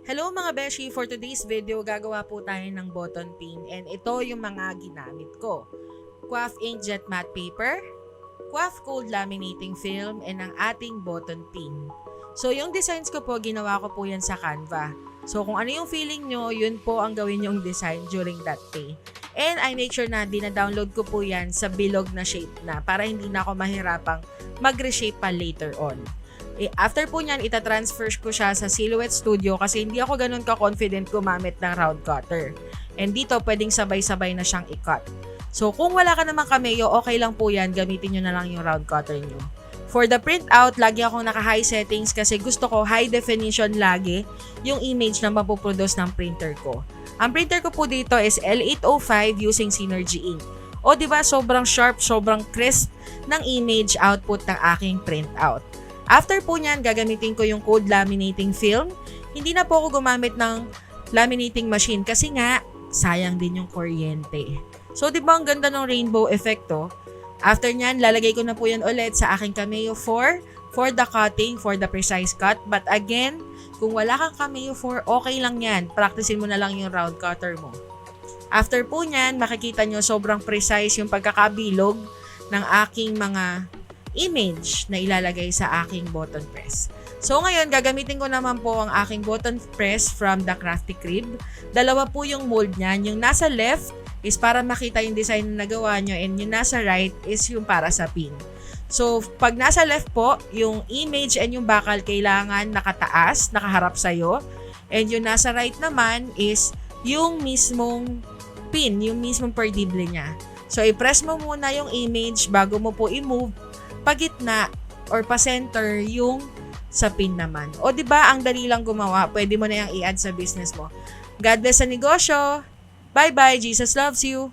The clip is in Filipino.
Hello mga beshi! For today's video, gagawa po tayo ng button pin and ito yung mga ginamit ko. Quaff Inkjet Matte Paper, Quaff Cold Laminating Film, and ang ating button pin. So yung designs ko po, ginawa ko po yan sa Canva. So kung ano yung feeling nyo, yun po ang gawin yung design during that day. And I make sure na dina-download ko po yan sa bilog na shape na para hindi na ako mahirapang mag-reshape pa later on. After po niyan, itatransfer ko siya sa Silhouette Studio kasi hindi ako ganun ka-confident gumamit ng round cutter. And dito, pwedeng sabay-sabay na siyang i-cut. So, kung wala ka namang cameo, okay lang po yan. Gamitin nyo na lang yung round cutter nyo. For the printout, lagi akong naka-high settings kasi gusto ko high definition lagi yung image na mapoproduce ng printer ko. Ang printer ko po dito is L805 using Synergy Ink. O diba, sobrang sharp, sobrang crisp ng image output ng aking printout. After po niyan, gagamitin ko yung cold laminating film. Hindi na po ako gumamit ng laminating machine kasi nga, sayang din yung kuryente. So, di ba ang ganda ng rainbow effect to? After niyan, lalagay ko na po yan ulit sa aking Cameo 4 for the cutting, for the precise cut. But again, kung wala kang Cameo 4, okay lang yan. Practicein mo na lang yung round cutter mo. After po niyan, makikita nyo sobrang precise yung pagkakabilog ng aking mga image na ilalagay sa aking button press. So ngayon, gagamitin ko naman po ang aking button press from the Crafty Crib. Dalawa po yung mold niyan. Yung nasa left is para makita yung design na nagawa nyo and yung nasa right is yung para sa pin. So pag nasa left po, yung image and yung bakal kailangan nakataas, nakaharap sa'yo. And yung nasa right naman is yung mismong pin, yung mismong perdible niya. So i-press mo muna yung image bago mo po i-move pagitna or pa-center yung sa pin naman. O di ba ang dali lang gumawa, pwede mo na yung i-add sa business mo. God bless sa negosyo. Bye-bye. Jesus loves you.